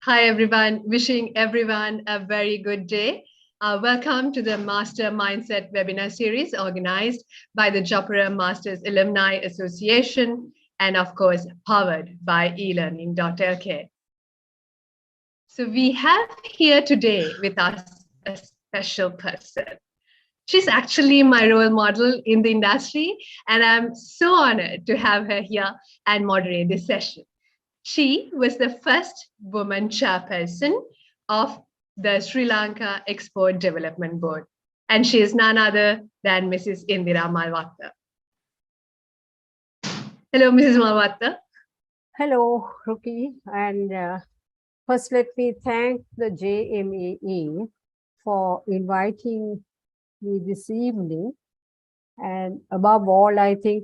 Hi, everyone. Wishing everyone a very good day. Welcome to the Master Mindset webinar series organized by the Jopara Masters Alumni Association and, of course, powered by Elearning.lk. So we have here today with us a special person. She's actually my role model in the industry, and I'm so honored to have her here and moderate this session. She was the first woman chairperson of the Sri Lanka Export Development Board, and she is none other than Mrs. Indira Malwatte. Hello, Mrs. Malwatte. Hello, Ruki. And first, let me thank the JMAE for inviting me this evening. And above all, I think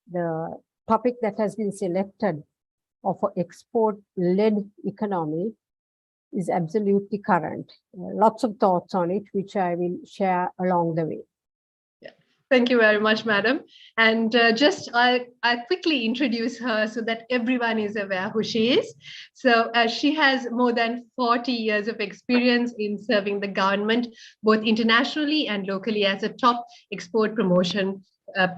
the topic that has been selected of an export-led economy is absolutely current. Lots of thoughts on it, which I will share along the way. Yeah. Thank you very much, madam. And I'll quickly introduce her so that everyone is aware who she is. So she has more than 40 years of experience in serving the government, both internationally and locally, as a top export promotion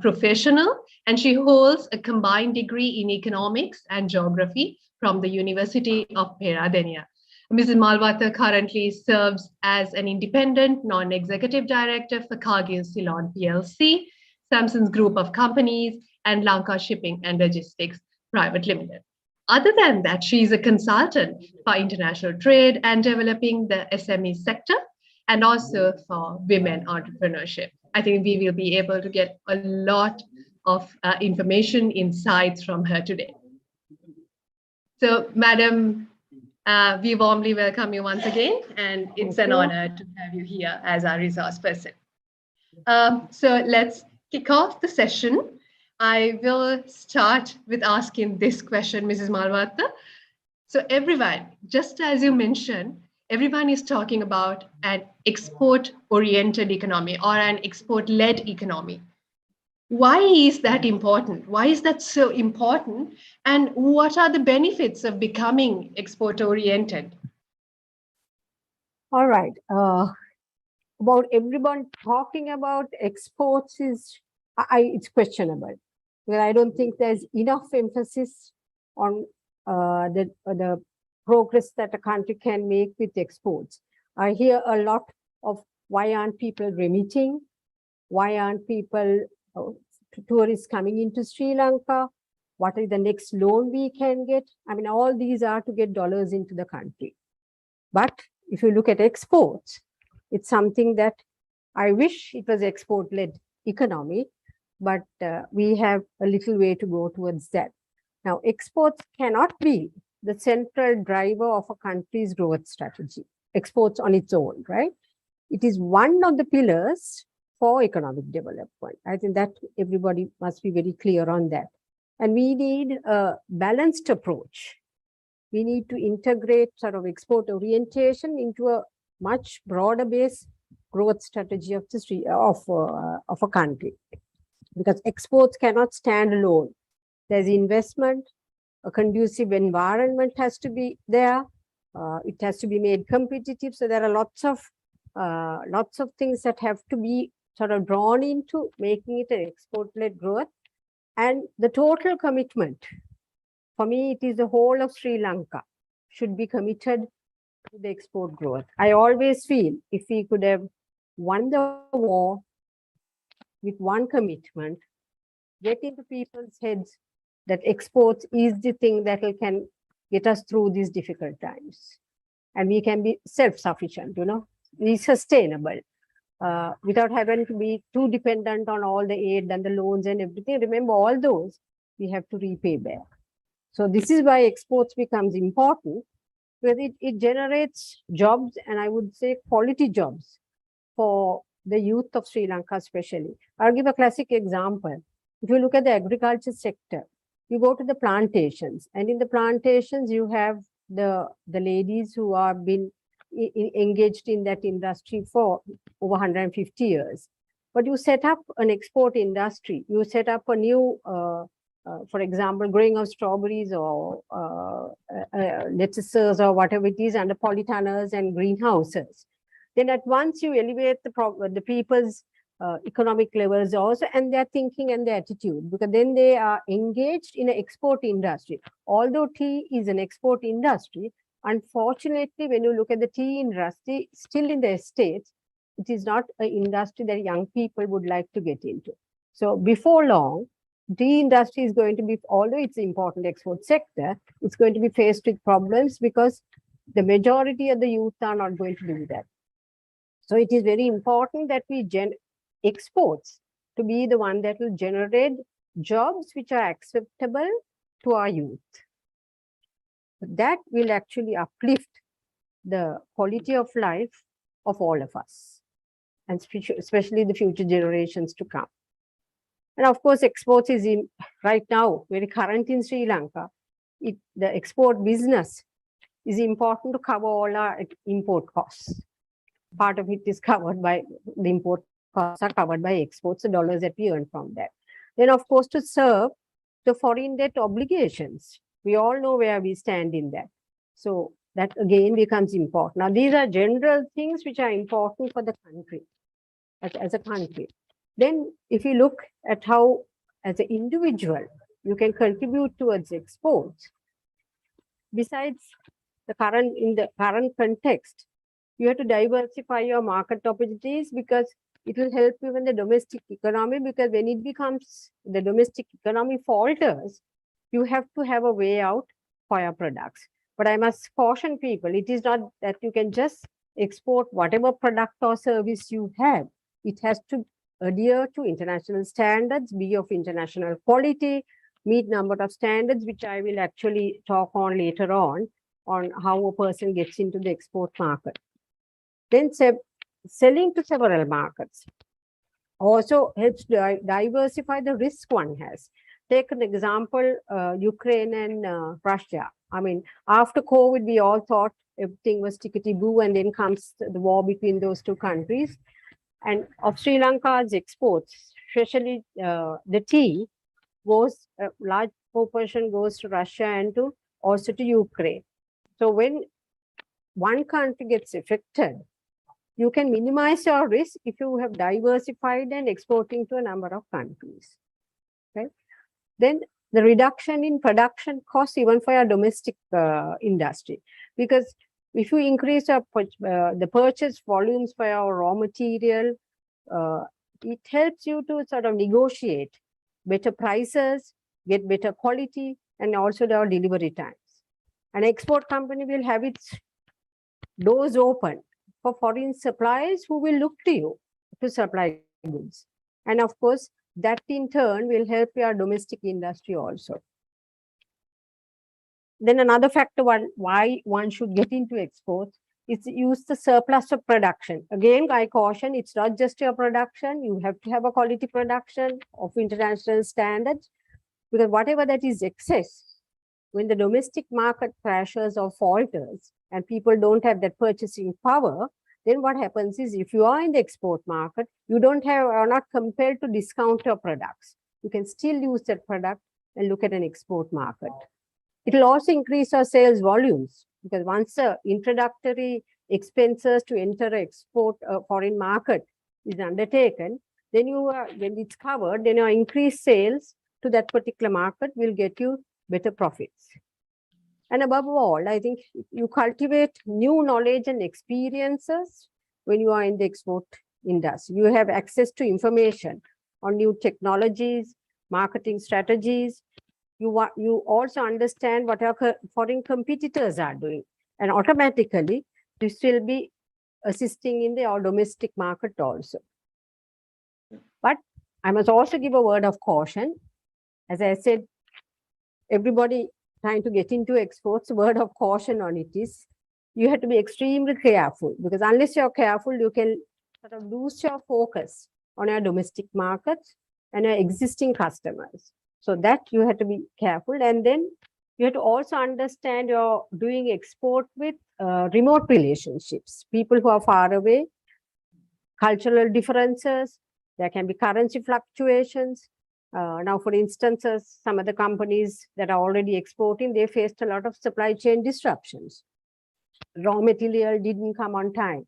professional, and she holds a combined degree in economics and geography from the University of Peradeniya. Mrs. Malwatte currently serves as an independent non-executive director for Cargill Ceylon PLC, Samson's Group of Companies, and Lanka Shipping and Logistics Private Limited. Other than that, she is a consultant for international trade and developing the SME sector, and also for women entrepreneurship. I think we will be able to get a lot of information, insights from her today. So, Madam, we warmly welcome you once again, and it's an honor to have you here as our resource person. So let's kick off the session. I will start with asking this question, Mrs. Malwatte. So everyone, just as you mentioned, everyone is talking about an export-oriented economy or an export-led economy. Why is that important? Why is that so important? And what are the benefits of becoming export-oriented? All right. About everyone talking about exports it's questionable. Well, I don't think there's enough emphasis on the progress that a country can make with exports. I hear a lot of why aren't people remitting? Why aren't people, tourists coming into Sri Lanka? What is the next loan we can get? I mean, all these are to get dollars into the country. But if you look at exports, it's something that I wish it was export-led economy, but we have a little way to go towards that. Now, exports cannot be the central driver of a country's growth strategy, exports on its own, right? It is one of the pillars for economic development. I think that everybody must be very clear on that. And we need a balanced approach. We need to integrate sort of export orientation into a much broader base growth strategy of a country, because exports cannot stand alone. There's investment. A conducive environment has to be there. It has to be made competitive. So there are lots of things that have to be sort of drawn into making it an export-led growth. And the total commitment, for me, it is the whole of Sri Lanka should be committed to the export growth. I always feel if we could have won the war with one commitment, get into people's heads that exports is the thing that can get us through these difficult times. And we can be self-sufficient, be sustainable without having to be too dependent on all the aid and the loans and everything. Remember, all those we have to repay back. So this is why exports becomes important, because it generates jobs, and I would say quality jobs for the youth of Sri Lanka especially. I'll give a classic example. If you look at the agriculture sector, you go to the plantations, and in the plantations, you have the ladies who have been engaged in that industry for over 150 years. But you set up an export industry, you set up a new for example, growing of strawberries or lettuces or whatever it is under polytunnels and greenhouses, then at once you elevate the people's economic levels also, and their thinking and their attitude, because then they are engaged in an export industry. Although tea is an export industry, unfortunately, when you look at the tea industry, still in the estates, it is not an industry that young people would like to get into. So before long, tea industry is going to be, although it's an important export sector, it's going to be faced with problems because the majority of the youth are not going to do that. So it is very important that we exports to be the one that will generate jobs which are acceptable to our youth. That will actually uplift the quality of life of all of us, and especially the future generations to come. And of course, exports is right now very current in Sri Lanka. The export business is important to cover all our import costs. Part of it is covered by the import costs are covered by exports, the dollars that we earn from that. Then, of course, to serve the foreign debt obligations. We all know where we stand in that. So that again becomes important. Now, these are general things which are important for the country, as a country. Then, if you look at how, as an individual, you can contribute towards exports, besides the in the current context, you have to diversify your market opportunities, because it will help you in the domestic economy, because when it becomes the domestic economy falters, you have to have a way out for your products. But I must caution people, it is not that you can just export whatever product or service you have. It has to adhere to international standards, be of international quality, meet number of standards, which I will actually talk on later on how a person gets into the export market. Then selling to several markets also helps diversify the risk one has. Take an example, Ukraine and Russia. I mean, after COVID, we all thought everything was tickety-boo, and then comes the war between those two countries. And of Sri Lanka's exports, especially the tea, goes a large proportion goes to Russia and also to Ukraine. So when one country gets affected, you can minimize your risk if you have diversified and exporting to a number of countries. Okay. Then the reduction in production costs even for your domestic industry, because if you increase the purchase volumes for your raw material, it helps you to sort of negotiate better prices, get better quality, and also their delivery times. An export company will have its doors open for foreign suppliers who will look to you to supply goods. And of course, that in turn will help your domestic industry also. Then another factor why one should get into exports is to use the surplus of production. Again, I caution, it's not just your production. You have to have a quality production of international standards, because whatever that is excess, when the domestic market crashes or falters and people don't have that purchasing power, then what happens is, if you are in the export market, you are not compelled to discount your products. You can still use that product and look at an export market. It will also increase our sales volumes, because once the introductory expenses to enter export foreign market is undertaken, then when it's covered, then your increased sales to that particular market will get you better profits. And above all, I think you cultivate new knowledge and experiences when you are in the export industry. You have access to information on new technologies, marketing strategies. You also understand what our foreign competitors are doing. And automatically, this will be assisting in our domestic market also. But I must also give a word of caution. As I said, everybody trying to get into exports, word of caution on it is, you have to be extremely careful, because unless you're careful, you can sort of lose your focus on your domestic markets and your existing customers. So that you have to be careful. And then you have to also understand you're doing export with remote relationships, people who are far away, cultural differences, there can be currency fluctuations. Now, for instance, some of the companies that are already exporting, they faced a lot of supply chain disruptions. Raw material didn't come on time.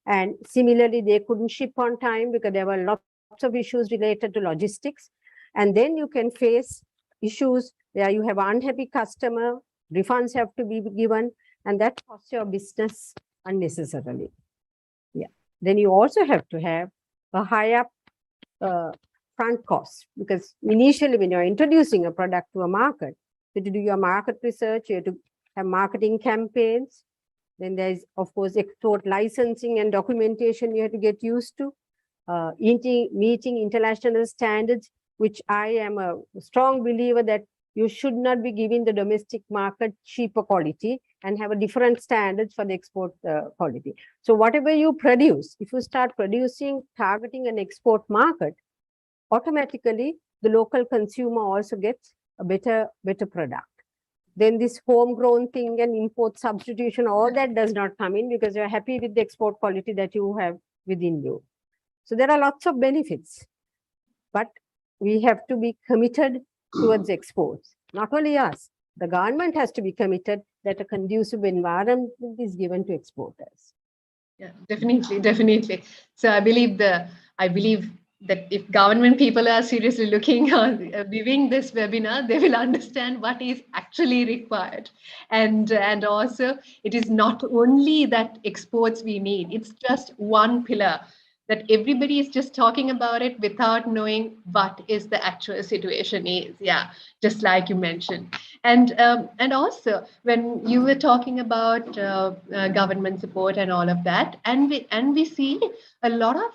And similarly, they couldn't ship on time because there were lots of issues related to logistics. And then you can face issues where you have unhappy customer, refunds have to be given, and that costs your business unnecessarily. Yeah. Then you also have to have a higher front cost, because initially when you're introducing a product to a market, you have to do your market research, you have to have marketing campaigns. Then there's, of course, export licensing and documentation you have to get used to. Meeting international standards, which I am a strong believer that you should not be giving the domestic market cheaper quality and have a different standards for the export quality. So whatever you produce, if you start producing, targeting an export market, automatically the local consumer also gets a better product. Then this homegrown thing and import substitution, all that does not come in because you're happy with the export quality that you have within you. So there are lots of benefits, but we have to be committed towards exports. Not only us, the government has to be committed that a conducive environment is given to exporters. Yeah, definitely. So I believe that if government people are seriously looking on viewing this webinar, they will understand what is actually required. And also, it is not only that exports we need, it's just one pillar that everybody is just talking about it without knowing what is the actual situation is. Yeah, just like you mentioned. And also, when you were talking about government support and all of that, and we see a lot of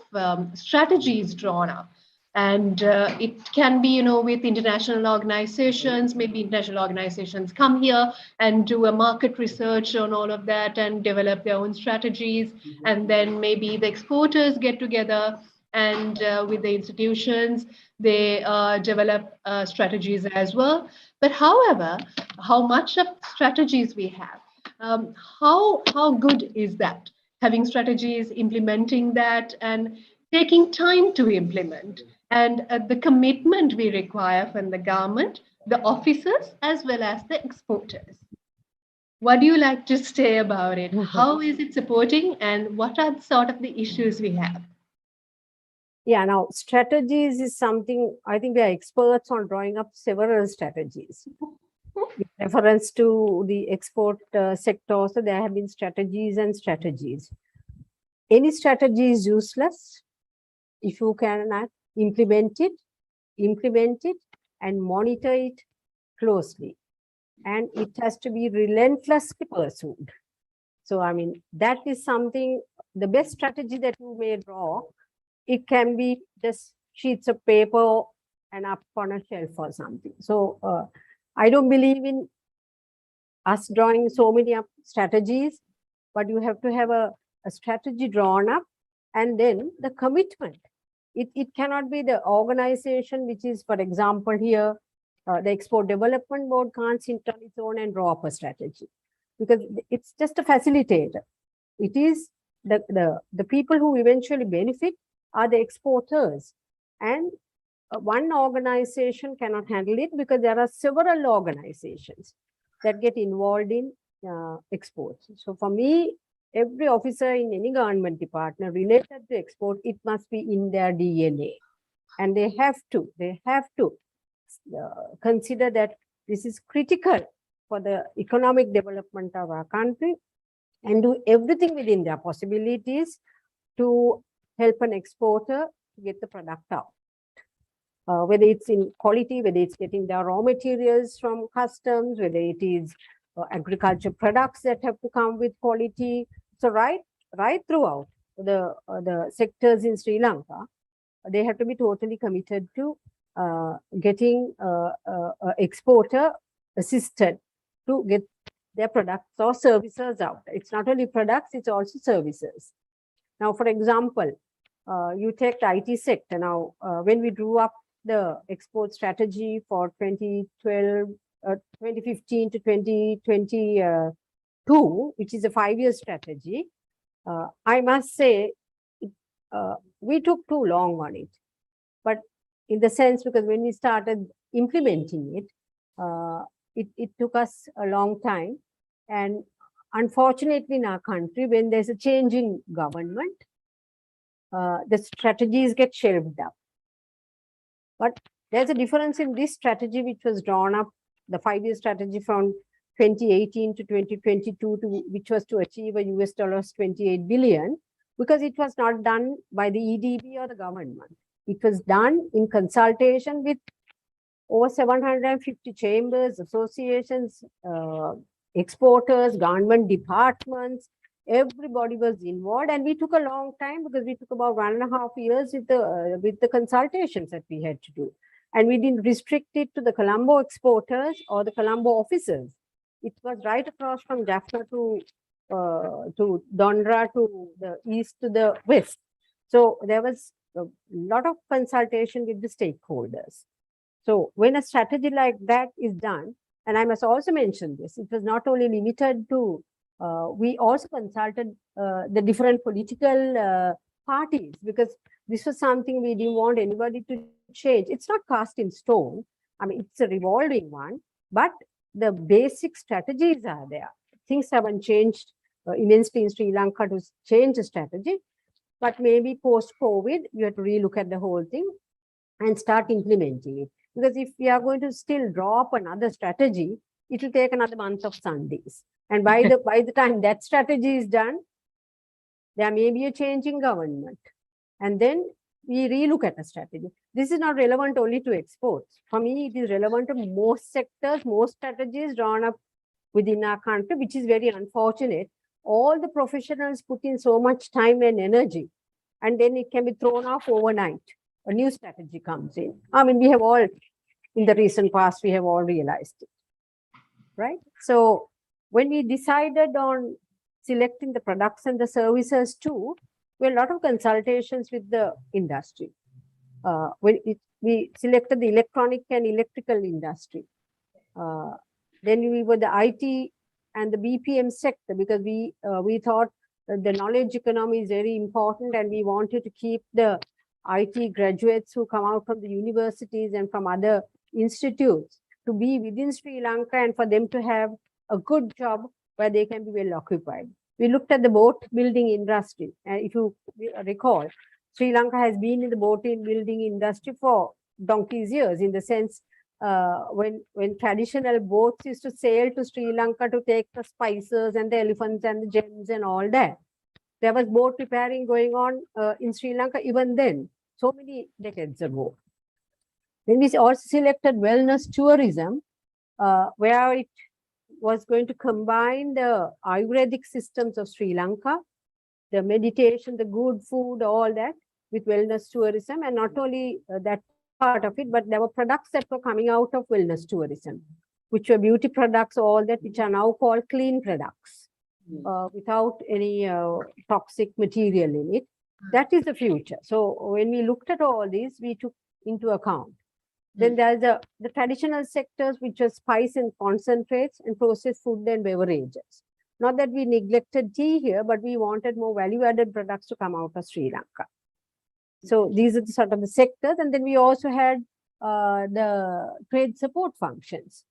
strategies drawn up. And it can be, with international organizations, maybe international organizations come here and do a market research on all of that and develop their own strategies. And then maybe the exporters get together and with the institutions, they develop strategies as well. But however, how much of strategies we have, how good is that? Having strategies, implementing that, and taking time to implement, and the commitment we require from the government, the officers, as well as the exporters. What do you like to say about it? How is it supporting, and what are sort of the issues we have? Yeah, now strategies is something, I think we are experts on drawing up several strategies. With reference to the export sector, so there have been strategies and strategies. Any strategy is useless if you cannot implement it and monitor it closely. And it has to be relentlessly pursued. So, I mean, that is something, the best strategy that you may draw, it can be just sheets of paper and up on a shelf or something. So, I don't believe in us drawing so many strategies, but you have to have a strategy drawn up, and then the commitment. It cannot be the organization which is, for example, here, the Export Development Board can't sit on its own and draw up a strategy because it's just a facilitator. It is the people who eventually benefit are the exporters, and one organization cannot handle it because there are several organizations that get involved in exports. So for me, every officer in any government department related to export, it must be in their DNA. And they have to consider that this is critical for the economic development of our country and do everything within their possibilities to help an exporter to get the product out. Whether it's in quality, whether it's getting the raw materials from customs, whether it is agriculture products that have to come with quality. So right throughout the sectors in Sri Lanka, they have to be totally committed to getting exporter assisted to get their products or services out. It's not only products, it's also services. Now, for example, you take the IT sector. Now, when we drew up the export strategy for 2015 to 2022, which is a 5-year strategy, I must say we took too long on it. But in the sense, because when we started implementing it, it took us a long time. And unfortunately, in our country, when there's a change in government, the strategies get shelved up. But there's a difference in this strategy, which was drawn up, the 5-year strategy from 2018 to 2022, which was to achieve a US dollars 28 billion, because it was not done by the EDB or the government. It was done in consultation with over 750 chambers, associations, exporters, government departments. Everybody was involved, and we took a long time because we took about 1.5 years with the consultations that we had to do. And we didn't restrict it to the Colombo exporters or the Colombo officers. It was right across from Jaffna to Dondra, to the east to the west. So there was a lot of consultation with the stakeholders. So when a strategy like that is done, and I must also mention this, it was not only limited to, we also consulted the different political parties, because this was something we didn't want anybody to change. It's not cast in stone. I mean, it's a revolving one, but the basic strategies are there. Things haven't changed immensely in Sri Lanka to change the strategy, but maybe post-COVID, you have to relook at the whole thing and start implementing it. Because if we are going to still draw up another strategy, it will take another month of Sundays. And by the time that strategy is done, there may be a change in government. And then we relook at a strategy. This is not relevant only to exports. For me, it is relevant to most sectors, most strategies drawn up within our country, which is very unfortunate. All the professionals put in so much time and energy, and then it can be thrown off overnight. A new strategy comes in. I mean, we have all, in the recent past, we have all realized it, right? So when we decided on selecting the products and the services too, we had a lot of consultations with the industry. We selected the electronic and electrical industry. Then we were the IT and the BPM sector, because we thought the knowledge economy is very important, and we wanted to keep the IT graduates who come out from the universities and from other institutes to be within Sri Lanka, and for them to have a good job where they can be well occupied. We looked at the boat building industry. And if you recall, Sri Lanka has been in the boat building industry for donkey's years, in the sense when traditional boats used to sail to Sri Lanka to take the spices and the elephants and the gems and all that. There was boat repairing going on in Sri Lanka even then, so many decades ago. Then we also selected wellness tourism, where it was going to combine the Ayurvedic systems of Sri Lanka, the meditation, the good food, all that, with wellness tourism. And not only that part of it, but there were products that were coming out of wellness tourism, which were beauty products, all that, which are now called clean products, without any toxic material in it. That is the future. So when we looked at all these, we took into account. Then there's the traditional sectors, which are spice and concentrates and processed food and beverages. Not that we neglected tea here, but we wanted more value-added products to come out of Sri Lanka. So these are the sort of the sectors. And then we also had the trade support functions,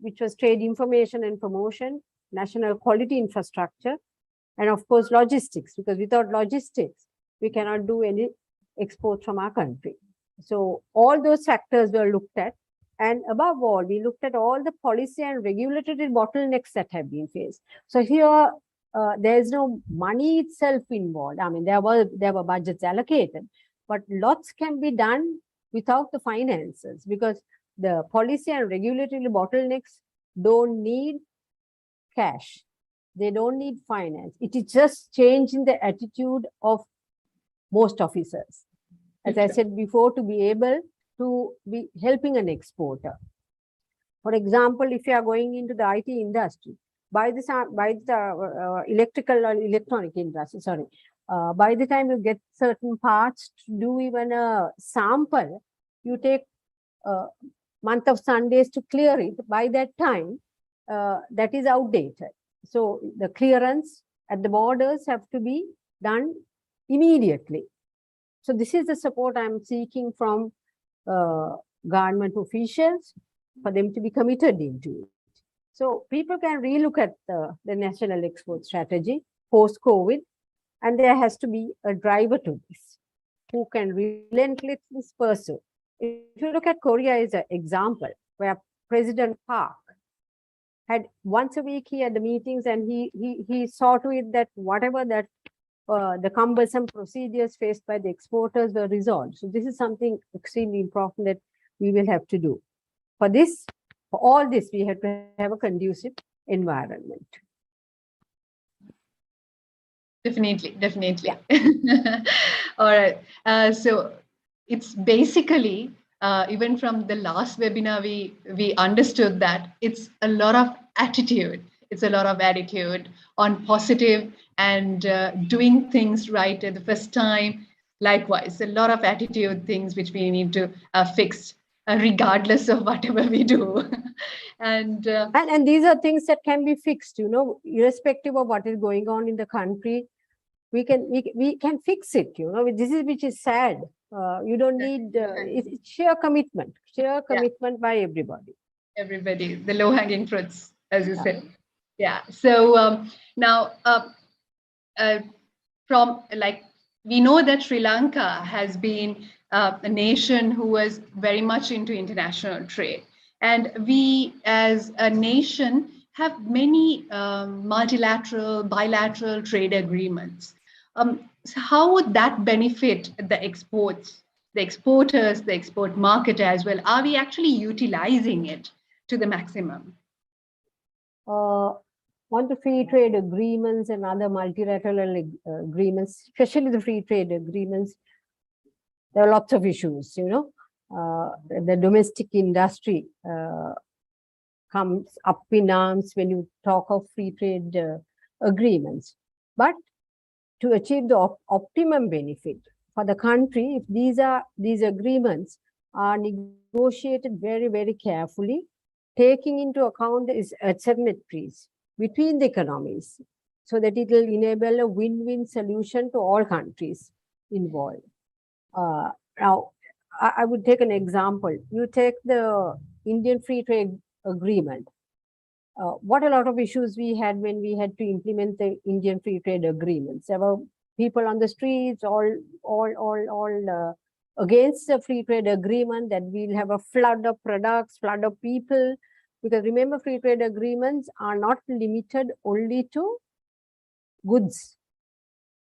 which was trade information and promotion, national quality infrastructure, and of course, logistics, because without logistics, we cannot do any export from our country. So all those factors were looked at. And above all, we looked at all the policy and regulatory bottlenecks that have been faced. So here, there's no money itself involved. I mean, there were budgets allocated, but lots can be done without the finances, because the policy and regulatory bottlenecks don't need cash. They don't need finance. It is just changing the attitude of most officers, as I said before, to be able to be helping an exporter. For example, if you are going into the IT industry, by the electrical or electronic industry, sorry, by the time you get certain parts to do even a sample, you take a month of Sundays to clear it. By that time, that is outdated. So the clearance at the borders have to be done immediately. So this is the support I'm seeking from government officials for them to be committed into it. So people can relook at the national export strategy post-COVID, and there has to be a driver to this who can relentlessly pursue. If you look at Korea as an example, where President Park had once a week he had the meetings, and he saw to it that whatever that the cumbersome procedures faced by the exporters were resolved. So this is something extremely important that we will have to do. For this, for all this, we have to have a conducive environment. Definitely. Yeah. All right. So it's basically, even from the last webinar, we understood that it's a lot of attitude. It's a lot of attitude on positive and doing things right at the first time. Likewise, a lot of attitude things which we need to fix regardless of whatever we do. And these are things that can be fixed, irrespective of what is going on in the country. We can fix it, this is which is sad. You don't need it's sheer commitment by everybody, the low-hanging fruits, as you said. Yeah. So now from we know that Sri Lanka has been a nation who was very much into international trade, and we as a nation have many multilateral, bilateral trade agreements. So how would that benefit the exports, the exporters, the export market as well? Are we actually utilizing it to the maximum? On the free trade agreements and other multilateral agreements, especially the free trade agreements, there are lots of issues, the domestic industry comes up in arms when you talk of free trade agreements. But to achieve the optimum benefit for the country, if these agreements are negotiated very, very carefully, taking into account the asymmetries between the economies, so that it will enable a win-win solution to all countries involved. Now, I would take an example. You take the Indian Free Trade Agreement. What a lot of issues we had when we had to implement the Indian Free Trade Agreements. There were people on the streets all against the Free Trade Agreement, that we'll have a flood of products, flood of people. Because remember, free trade agreements are not limited only to goods.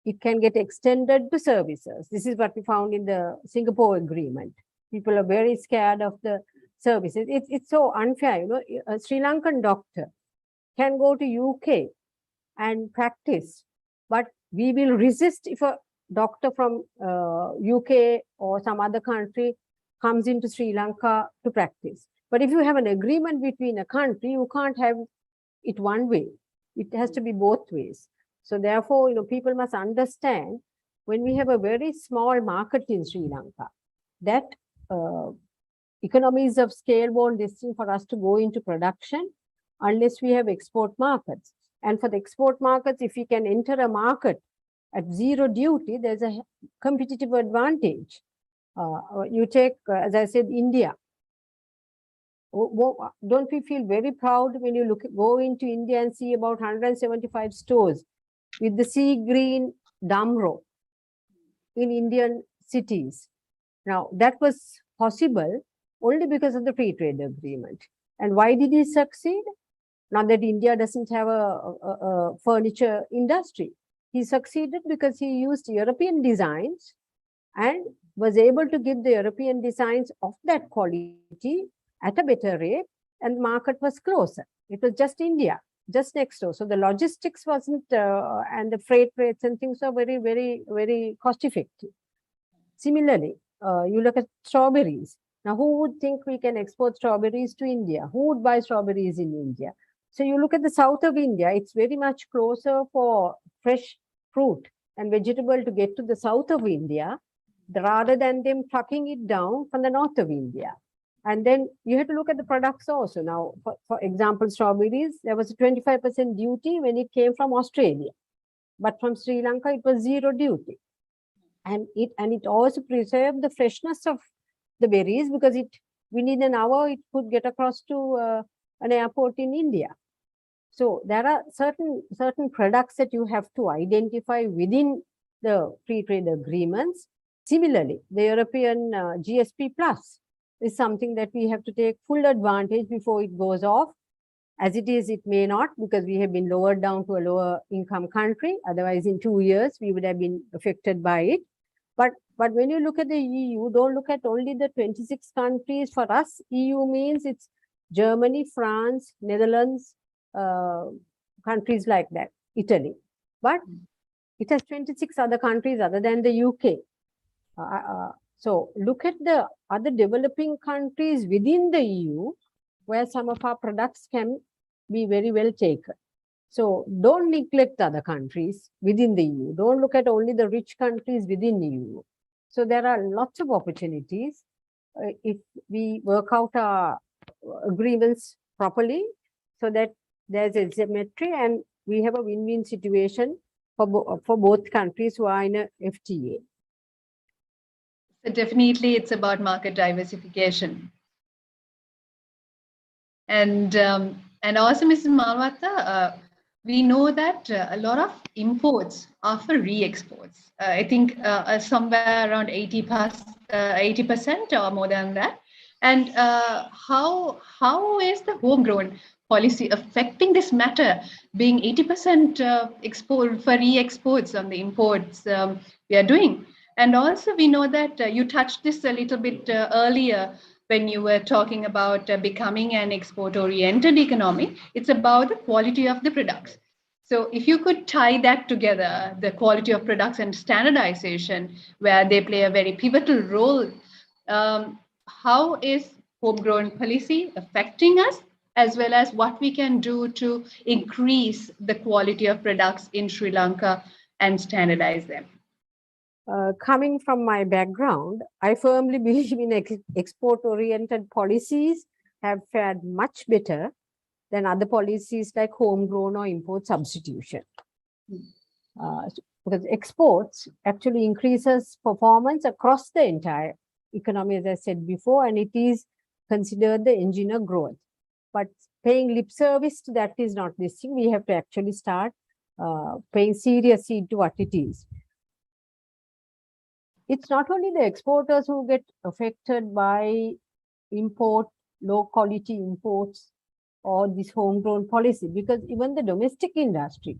It can get extended to services. This is what we found in the Singapore agreement. People are very scared of the services. It's so unfair. A Sri Lankan doctor can go to UK and practice, but we will resist if a doctor from UK or some other country comes into Sri Lanka to practice. But if you have an agreement between a country, you can't have it one way. It has to be both ways. So therefore, people must understand, when we have a very small market in Sri Lanka, that economies of scale won't destined for us to go into production unless we have export markets. And for the export markets, if we can enter a market at zero duty, there's a competitive advantage. You take, as I said, India. Don't we feel very proud when you go into India and see about 175 stores with the sea green damro in Indian cities? Now, that was possible only because of the free trade agreement. And why did he succeed? Not that India doesn't have a furniture industry. He succeeded because he used European designs and was able to give the European designs of that quality at a better rate, and the market was closer. It was just India, just next door. So the logistics wasn't, and the freight rates and things are very, very, very cost effective. Similarly, you look at strawberries. Now, who would think we can export strawberries to India? Who would buy strawberries in India? So you look at the south of India, it's very much closer for fresh fruit and vegetable to get to the south of India, rather than them trucking it down from the north of India. And then you have to look at the products also. Now, for example, strawberries, there was a 25% duty when it came from Australia. But from Sri Lanka, it was zero duty. And it also preserved the freshness of the berries because within an hour it could get across to an airport in India. So there are certain products that you have to identify within the free trade agreements. Similarly, the European GSP Plus is something that we have to take full advantage before it goes off. As it is, it may not, because we have been lowered down to a lower income country. Otherwise, in 2 years, we would have been affected by it. But when you look at the EU, don't look at only the 26 countries. For us, EU means it's Germany, France, Netherlands, countries like that, Italy. But it has 26 other countries other than the UK. So look at the other developing countries within the EU where some of our products can be very well taken. So don't neglect other countries within the EU. Don't look at only the rich countries within the EU. So there are lots of opportunities if we work out our agreements properly so that there's a symmetry and we have a win-win situation for both countries who are in a FTA. So definitely it's about market diversification. And also, Mrs. Malwatte, we know that a lot of imports are for re-exports. I think somewhere around 80% or more than that. And how is the homegrown policy affecting this matter, being 80% export for re-exports on the imports we are doing? And also, we know that you touched this a little bit earlier when you were talking about becoming an export-oriented economy. It's about the quality of the products. So if you could tie that together, the quality of products and standardization, where they play a very pivotal role, how is homegrown policy affecting us, as well as what we can do to increase the quality of products in Sri Lanka and standardize them? Coming from my background, I firmly believe in export-oriented policies have fared much better than other policies like homegrown or import substitution. Because exports actually increases performance across the entire economy, as I said before, and it is considered the engine of growth. But paying lip service to that is not this thing. We have to actually start paying serious heed to what it is. It's not only the exporters who get affected by low quality imports or this homegrown policy, because even the domestic industry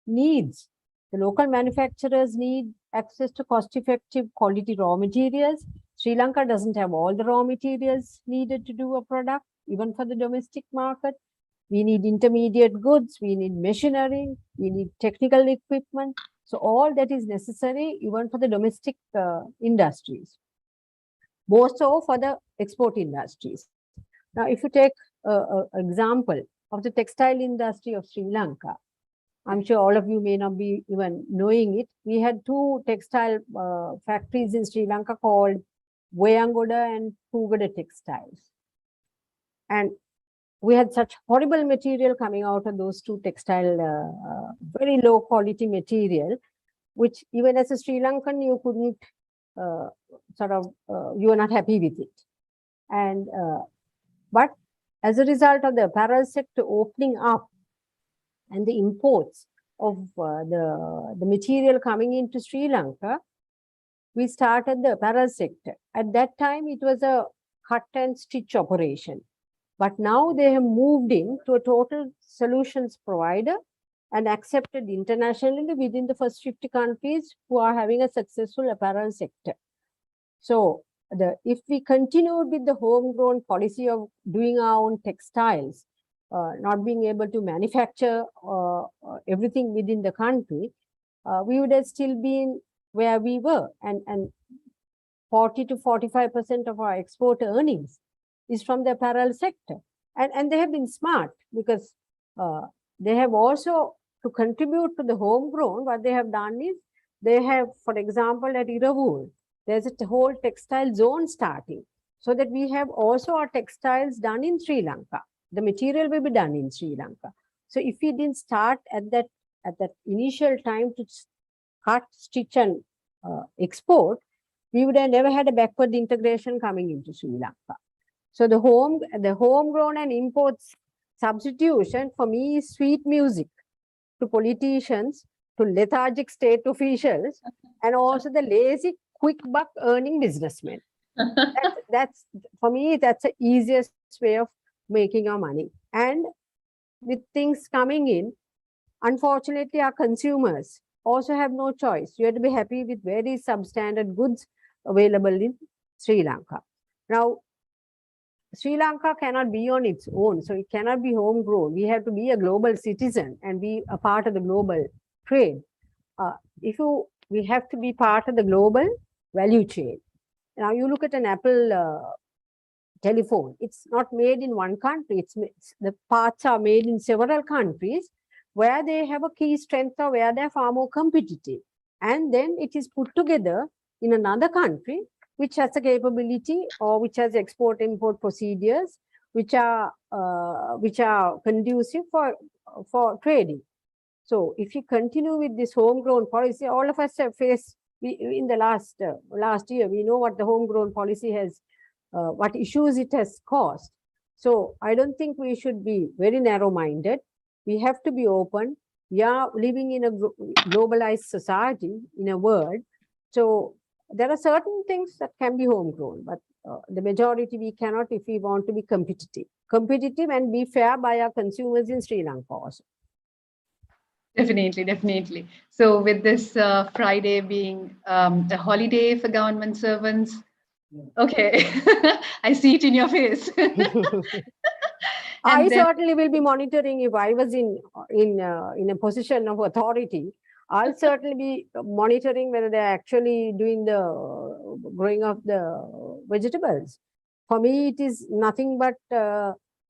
needs, the local manufacturers need access to cost-effective quality raw materials. Sri Lanka doesn't have all the raw materials needed to do a product, even for the domestic market. We need intermediate goods, we need machinery, we need technical equipment. So all that is necessary even for the domestic industries, more so for the export industries. Now, if you take an example of the textile industry of Sri Lanka, I'm sure all of you may not be even knowing it. We had two textile factories in Sri Lanka called Wayangoda and Pugada Textiles. And we had such horrible material coming out of those two textile, very low quality material, which even as a Sri Lankan, you couldn't you were not happy with it. And but as a result of the apparel sector opening up and the imports of the material coming into Sri Lanka, we started the apparel sector. At that time, it was a cut and stitch operation. But now they have moved into a total solutions provider and accepted internationally within the first 50 countries who are having a successful apparel sector. So if we continued with the homegrown policy of doing our own textiles, not being able to manufacture everything within the country, we would have still been where we were. And 40 to 45% of our export earnings is from the apparel sector. And they have been smart because they have also, to contribute to the homegrown, what they have done is, they have, for example, at Iravur, there's a whole textile zone starting, so that we have also our textiles done in Sri Lanka. The material will be done in Sri Lanka. So if we didn't start at that initial time to cut, stitch and export, we would have never had a backward integration coming into Sri Lanka. So the homegrown and imports substitution for me is sweet music to politicians, to lethargic state officials, and also the lazy, quick buck earning businessmen. That's for me, that's the easiest way of making our money. And with things coming in, unfortunately, our consumers also have no choice. You have to be happy with very substandard goods available in Sri Lanka. Now, Sri Lanka cannot be on its own, so it cannot be homegrown. We have to be a global citizen and be a part of the global trade. We have to be part of the global value chain. Now, you look at an Apple telephone. It's not made in one country. The parts are made in several countries where they have a key strength or where they're far more competitive. And then it is put together in another country which has a capability or which has export-import procedures which are conducive for trading. So if you continue with this homegrown policy, all of us have faced in the last year, we know what the homegrown policy has, what issues it has caused. So I don't think we should be very narrow-minded. We have to be open. We are living in a globalized society, in a world. So there are certain things that can be homegrown, but the majority we cannot if we want to be competitive and be fair by our consumers in Sri Lanka also. Definitely, definitely. So with this Friday being a holiday for government servants, okay, I see it in your face. I certainly will be monitoring if I was in a position of authority. I'll certainly be monitoring whether they're actually doing the growing of the vegetables. For me, it is nothing but,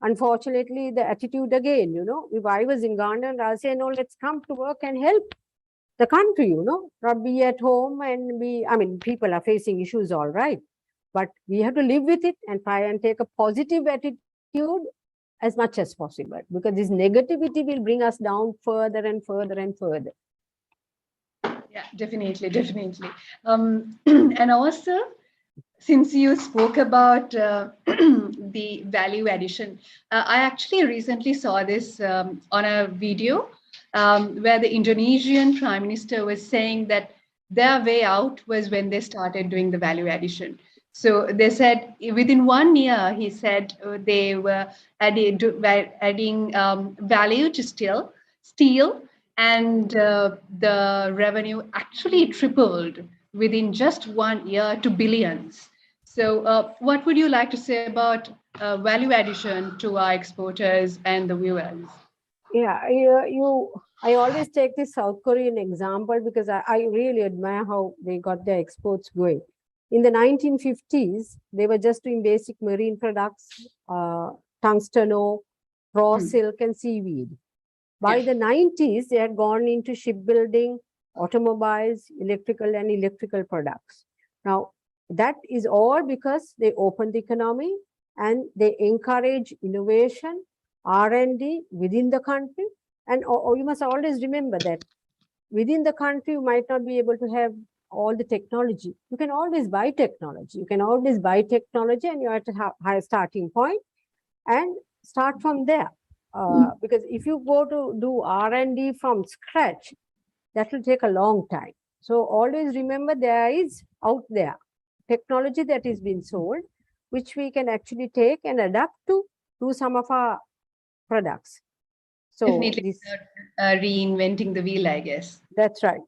unfortunately, the attitude again, if I was in Ghana, I'll say, no, let's come to work and help the country, not be at home and people are facing issues, all right. But we have to live with it and try and take a positive attitude as much as possible, because this negativity will bring us down further and further and further. Yeah, definitely, definitely. And also, since you spoke about the value addition, I actually recently saw this on a video where the Indonesian Prime Minister was saying that their way out was when they started doing the value addition. So they said within 1 year, he said they were adding value to steel, and the revenue actually tripled within just 1 year to billions. So what would you like to say about value addition to our exporters and the viewers? Yeah, I always take this South Korean example because I really admire how they got their exports going. In the 1950s, they were just doing basic marine products, tungsten ore, raw silk, and seaweed. By the 90s, they had gone into shipbuilding, automobiles, electrical products. Now, that is all because they opened the economy and they encourage innovation, R&D within the country. And you must always remember that within the country, you might not be able to have all the technology. You can always buy technology. and you have to have a high starting point and start from there. Because if you go to do R&D from scratch, that will take a long time. So always remember there is out there technology that is being sold, which we can actually take and adapt to some of our products. So definitely reinventing the wheel, I guess. That's right.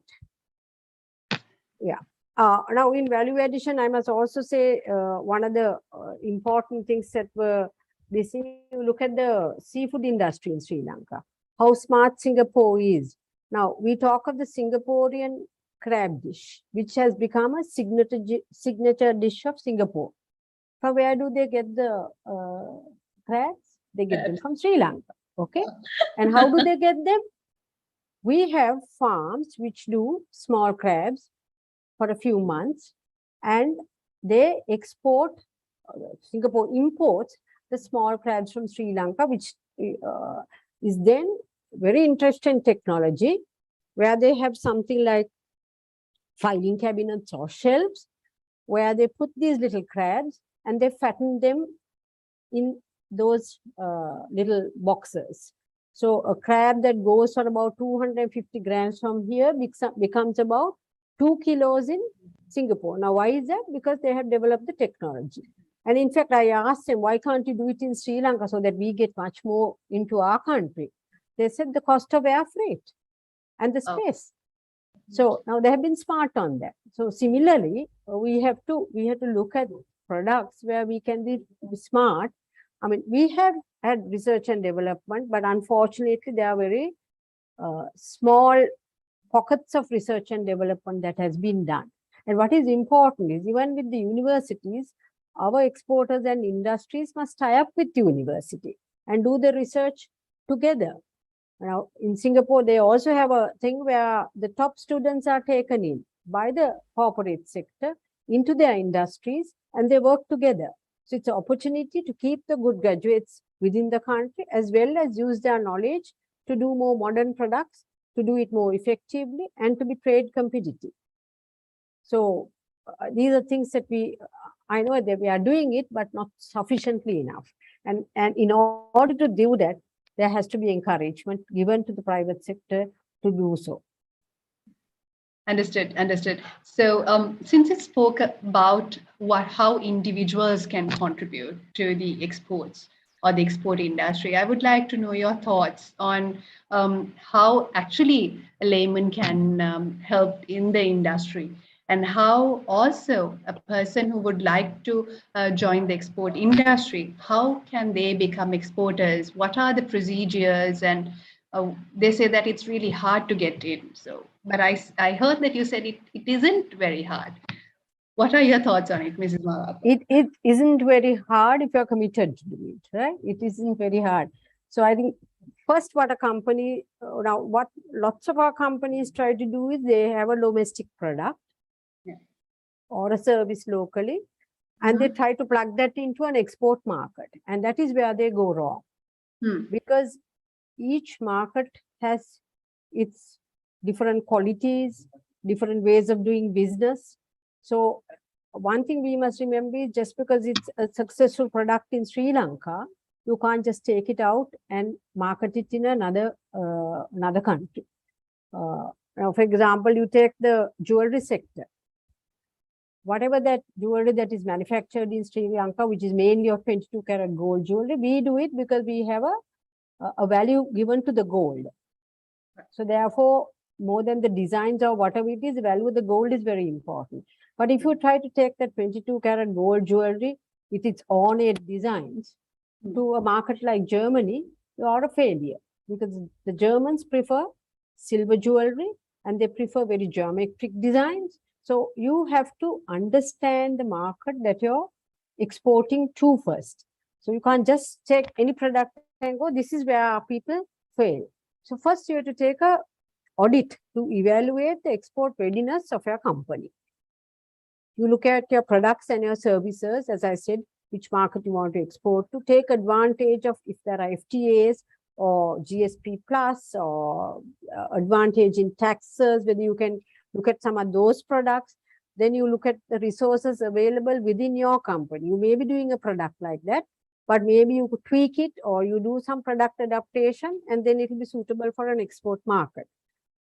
Yeah. Now in value addition, I must also say one of the important things that were missing. You look at the seafood industry in Sri Lanka, how smart Singapore is. Now we talk of the Singaporean crab dish, which has become a signature dish of Singapore. From where do they get the crabs? They get them from Sri Lanka. Okay. And how do they get them? We have farms which do small crabs for a few months, and they export, Singapore imports the small crabs from Sri Lanka, which is then very interesting technology, where they have something like filing cabinets or shelves, where they put these little crabs and they fatten them in those little boxes. So a crab that goes for about 250 grams from here becomes about 2 kilos in Singapore. Now, why is that? Because they have developed the technology. And in fact, I asked them, why can't you do it in Sri Lanka so that we get much more into our country? They said the cost of air freight and the space. So now they have been smart on that. So similarly, we have to look at products where we can be smart. I mean, we have had research and development, but unfortunately, there are very small pockets of research and development that has been done. And what is important is, even with the universities, our exporters and industries must tie up with the university and do the research together. Now, in Singapore, they also have a thing where the top students are taken in by the corporate sector into their industries and they work together. So it's an opportunity to keep the good graduates within the country as well as use their knowledge to do more modern products, to do it more effectively and to be trade competitive. So these are things that I know that we are doing it, but not sufficiently enough. And in order to do that, there has to be encouragement given to the private sector to do so. Understood. So since you spoke about how individuals can contribute to the exports or the export industry, I would like to know your thoughts on how actually a layman can help in the industry, and how also a person who would like to join the export industry, how can they become exporters? What are the procedures? And they say that it's really hard to get in. So, but I heard that you said it isn't very hard. What are your thoughts on it, Mrs. Malwatte? It isn't very hard if you're committed to do it, right? It isn't very hard. So I think first what a company, now what lots of our companies try to do is they have a domestic product or a service locally, and they try to plug that into an export market. And that is where they go wrong. Because each market has its different qualities, different ways of doing business. So one thing we must remember is, just because it's a successful product in Sri Lanka, you can't just take it out and market it in another country. Now, for example, you take the jewelry sector. Whatever that jewelry that is manufactured in Sri Lanka, which is mainly of 22 karat gold jewelry, we do it because we have a value given to the gold. So therefore, more than the designs or whatever it is, the value of the gold is very important. But if you try to take that 22 karat gold jewelry with its ornate designs to a market like Germany, you are a failure, because the Germans prefer silver jewelry and they prefer very geometric designs. So you have to understand the market that you're exporting to first. So you can't just take any product and go, this is where our people fail. So first you have to take an audit to evaluate the export readiness of your company. You look at your products and your services, as I said, which market you want to export to, take advantage of if there are FTAs or GSP plus or advantage in taxes, whether you can look at some of those products. Then you look at the resources available within your company. You may be doing a product like that, but maybe you could tweak it or you do some product adaptation and then it will be suitable for an export market.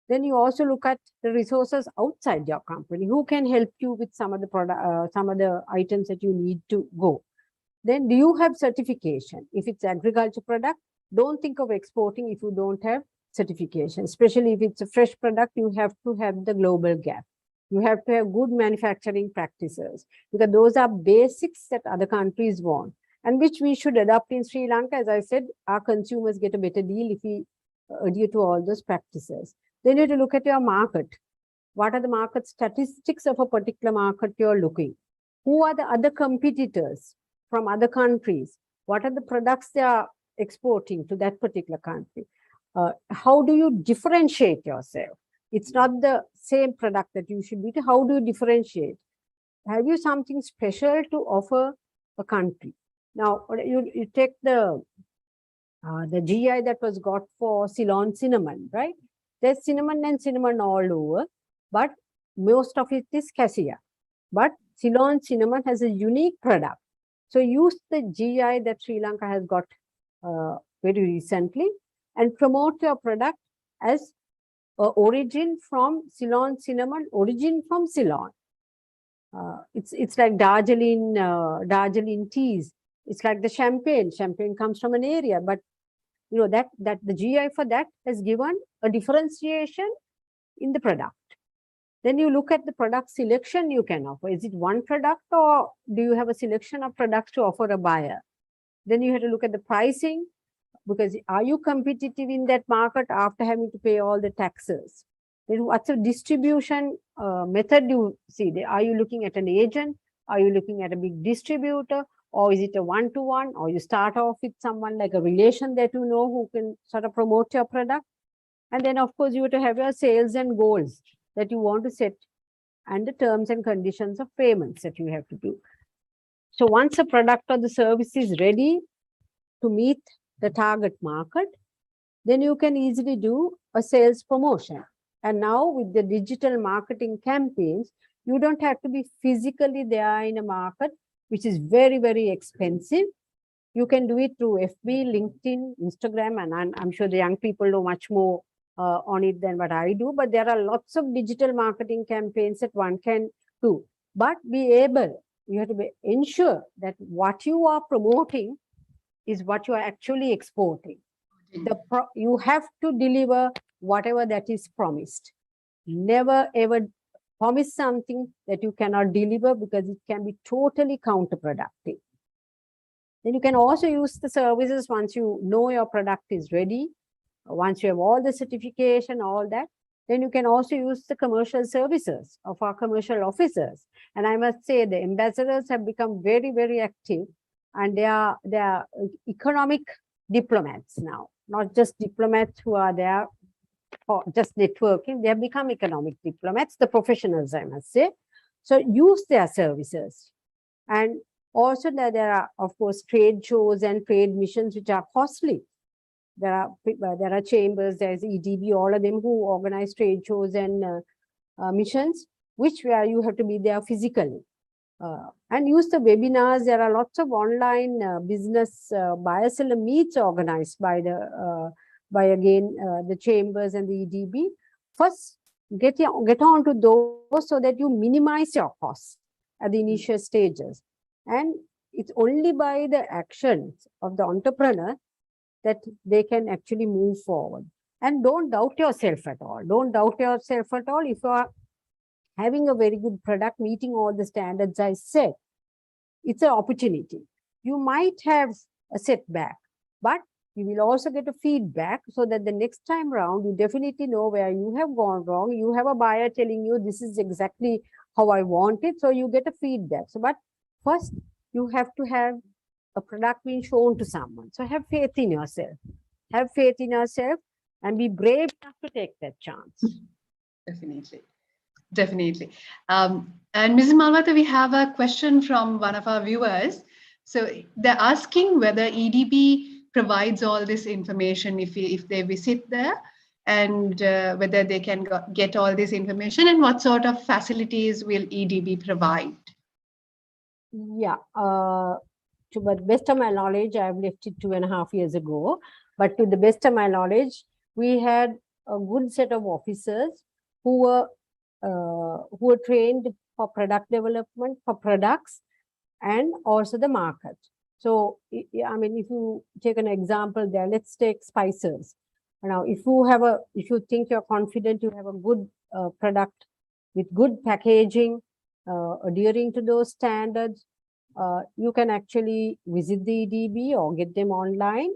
Then you also look at the resources outside your company who can help you with some of the product, some of the items that you need to go. Then do you have certification? If it's agriculture product, don't think of exporting if you don't have certification, especially if it's a fresh product. You have to have the global gap. You have to have good manufacturing practices, because those are basics that other countries want and which we should adopt in Sri Lanka. As I said, our consumers get a better deal if we adhere to all those practices. Then you have to look at your market. What are the market statistics of a particular market you're looking? Who are the other competitors from other countries? What are the products they are exporting to that particular country? How do you differentiate yourself? It's not the same product that you should be. How do you differentiate? Have you something special to offer a country? Now, you take the GI that was got for Ceylon cinnamon, right? There's cinnamon and cinnamon all over, but most of it is cassia. But Ceylon cinnamon has a unique product. So use the GI that Sri Lanka has got very recently and promote your product as origin from Ceylon cinnamon, origin from Ceylon. It's like Darjeeling teas. It's like the champagne. Champagne comes from an area, but you know that the GI for that has given a differentiation in the product. Then you look at the product selection you can offer. Is it one product or do you have a selection of products to offer a buyer? Then you have to look at the pricing, because are you competitive in that market after having to pay all the taxes? Then what's the distribution method you see? Are you looking at an agent? Are you looking at a big distributor? Or is it a one-to-one? Or you start off with someone like a relation that you know who can sort of promote your product? And then, of course, you have to have your sales and goals that you want to set and the terms and conditions of payments that you have to do. So once a product or the service is ready to meet the target market, then you can easily do a sales promotion. And now with the digital marketing campaigns, you don't have to be physically there in a market, which is very, very expensive. You can do it through FB, LinkedIn, Instagram, and I'm sure the young people know much more on it than what I do, but there are lots of digital marketing campaigns that one can do. But you have to ensure that what you are promoting is what you are actually exporting. You have to deliver whatever that is promised. Never ever promise something that you cannot deliver, because it can be totally counterproductive. Then you can also use the services once you know your product is ready. Once you have all the certification, all that, then you can also use the commercial services of our commercial officers. And I must say the ambassadors have become very, very active, and they are economic diplomats now, not just diplomats who are there for just networking. They have become economic diplomats, the professionals, I must say. So use their services. And also there are, of course, trade shows and trade missions which are costly. There are chambers, there's EDB, all of them who organize trade shows and missions, where you have to be there physically. And use the webinars. There are lots of online business buyer-seller meets organized by the chambers and the EDB. First, get on to those so that you minimize your costs at the initial stages. And it's only by the actions of the entrepreneur that they can actually move forward. And don't doubt yourself at all. Don't doubt yourself at all. If you are having a very good product, meeting all the standards I said, it's an opportunity. You might have a setback, but you will also get a feedback so that the next time round, you definitely know where you have gone wrong. You have a buyer telling you, this is exactly how I want it. So you get a feedback. So, but first, you have to have a product being shown to someone. So have faith in yourself. Have faith in yourself and be brave enough to take that chance. Definitely. Definitely. And Mrs. Malwatte, we have a question from one of our viewers. So they're asking whether EDB provides all this information if they visit there, and whether they can get all this information, and what sort of facilities will EDB provide? Yeah. To the best of my knowledge, I've left it 2.5 years ago. But to the best of my knowledge, we had a good set of officers who were trained for product development, for products, and also the market. So, I mean, if you take an example there, let's take spices. Now, if you think you're confident you have a good product with good packaging, adhering to those standards, you can actually visit the EDB or get them online.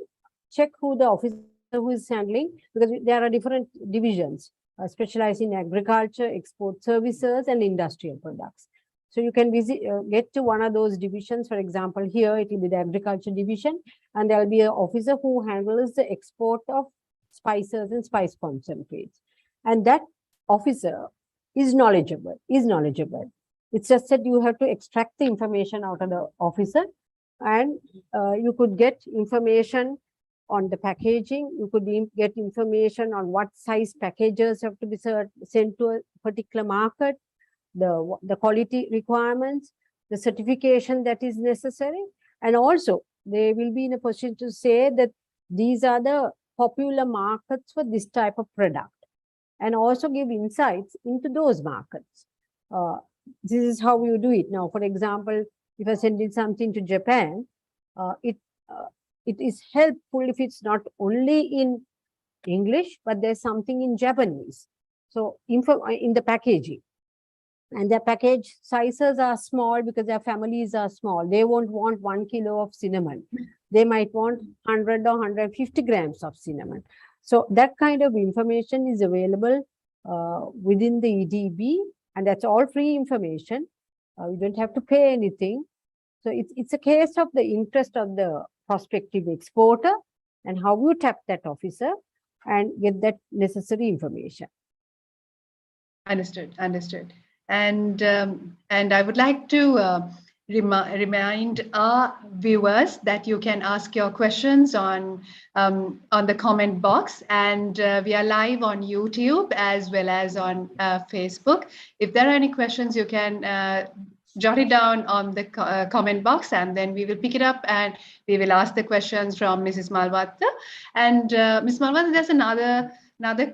Check who the officer who is handling, because there are different divisions specialized in agriculture, export services, and industrial products. So you can visit, get to one of those divisions. For example, here it will be the agriculture division, and there will be an officer who handles the export of spices and spice concentrates. And that officer is knowledgeable. It's just that you have to extract the information out of the officer, and you could get information on the packaging. You could get information on what size packages have to be sent to a particular market. the quality requirements, the certification that is necessary, and also they will be in a position to say that these are the popular markets for this type of product, and also give insights into those markets. This is how you do it. Now, for example, if I send in something to Japan, it is helpful if it's not only in English, but there's something in Japanese. So in the packaging. And their package sizes are small because their families are small. They won't want 1 kilo of cinnamon. They might want 100 or 150 grams of cinnamon. So that kind of information is available within the EDB, and that's all free information. You don't have to pay anything. So it's a case of the interest of the prospective exporter and how you tap that officer and get that necessary information. Understood. And I would like to remind our viewers that you can ask your questions on the comment box, and we are live on YouTube as well as on Facebook. If there are any questions, you can jot it down on the comment box, and then we will pick it up and we will ask the questions from Mrs. Malwatte. And Ms. Malwatte, there's another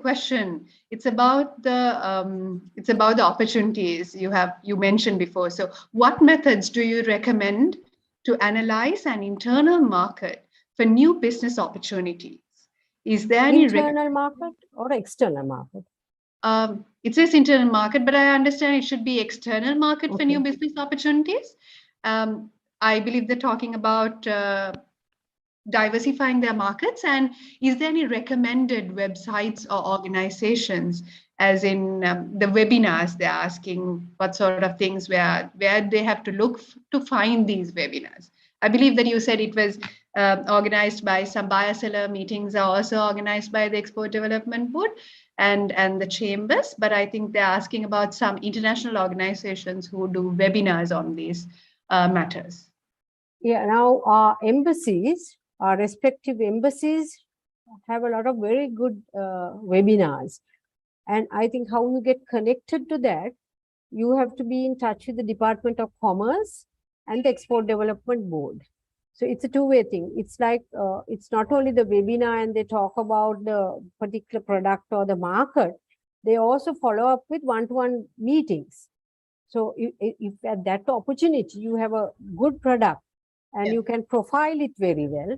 question. It's about the opportunities you mentioned before. So what methods do you recommend to analyze an internal market for new business opportunities? Is there any internal market or external market? It says internal market, but I understand it should be external market for new business opportunities. I believe they're talking about diversifying their markets. And is there any recommended websites or organizations, as in the webinars, they're asking what sort of things where they have to look to find these webinars? I believe that you said it was organized by some buyer-seller meetings are also organized by the Export Development Board and the chambers, but I think they're asking about some international organizations who do webinars on these matters. Yeah, now our embassies, our respective embassies have a lot of very good webinars. And I think how you get connected to that, you have to be in touch with the Department of Commerce and the Export Development Board. So it's a two-way thing. It's like, it's not only the webinar and they talk about the particular product or the market, they also follow up with one-to-one meetings. So if at that opportunity, you have a good product and you can profile it very well,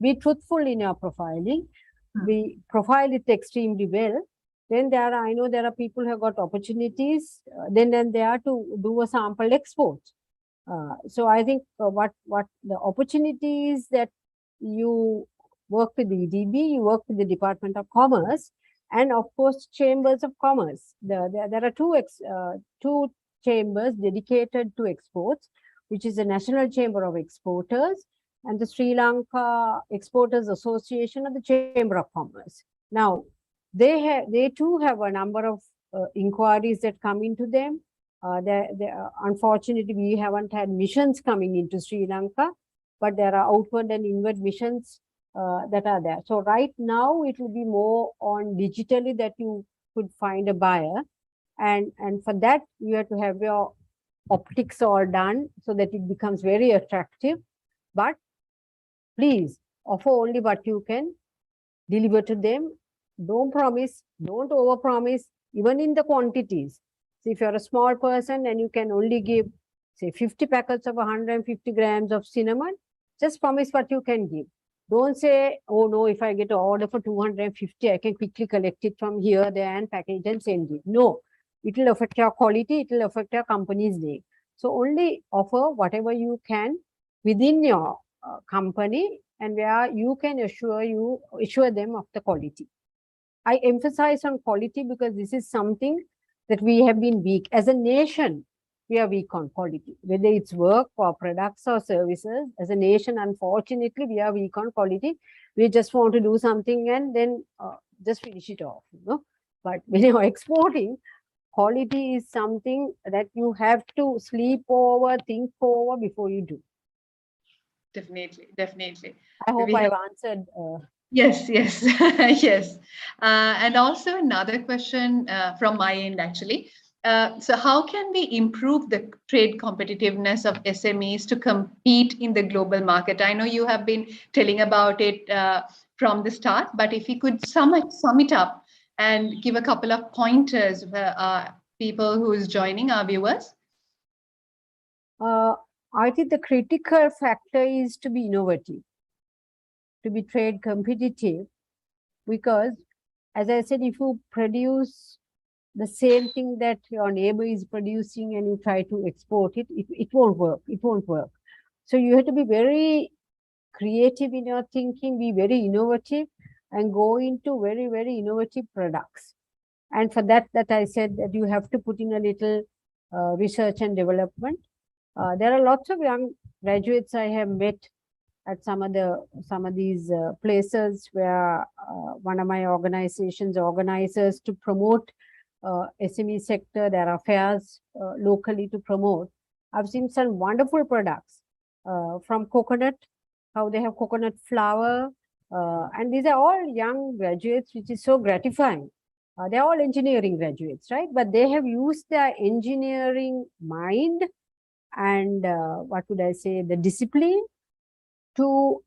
be truthful in your profiling, we profile it extremely well, then I know there are people who have got opportunities then and there to do a sample export. So I think what the opportunities that you work with the EDB, you work with the Department of Commerce, and of course chambers of commerce. There are two chambers dedicated to exports, which is the National Chamber of Exporters and the Sri Lanka Exporters Association of the Chamber of Commerce. Now, they too have a number of inquiries that come into them. Unfortunately, we haven't had missions coming into Sri Lanka, but there are outward and inward missions that are there. So right now, it will be more on digitally that you could find a buyer. And for that, you have to have your optics all done so that it becomes very attractive. But please offer only what you can deliver to them. Don't promise, don't overpromise, even in the quantities. So if you're a small person and you can only give, say, 50 packets of 150 grams of cinnamon, just promise what you can give. Don't say, oh no, if I get an order for 250, I can quickly collect it from here, there and package and send it. No, it will affect your quality, it will affect your company's name. So only offer whatever you can within your company and where you can assure them of the quality. I emphasize on quality because this is something that we have been weak. As a nation, we are weak on quality. Whether it's work or products or services, as a nation, unfortunately, we are weak on quality. We just want to do something and then just finish it off. You know? But when you're exporting, quality is something that you have to sleep over, think over before you do. Definitely, definitely. I hope I've answered. Yes, yes. And also another question from my end, actually. So how can we improve the trade competitiveness of SMEs to compete in the global market? I know you have been telling about it from the start, but if you could sum it up and give a couple of pointers for people who is joining, our viewers. I think the critical factor is to be innovative, to be trade competitive, because as I said, if you produce the same thing that your neighbor is producing and you try to export it, it won't work. It won't work. So you have to be very creative in your thinking, be very innovative, and go into very, very innovative products. And for that I said that you have to put in a little research and development. There are lots of young graduates I have met at some of these places where one of my organizations organizes to promote SME sector. There are fairs locally to promote. I've seen some wonderful products from coconut, how they have coconut flour, and these are all young graduates, which is so gratifying. They're all engineering graduates, right? But they have used their engineering mind and what would I say, the discipline to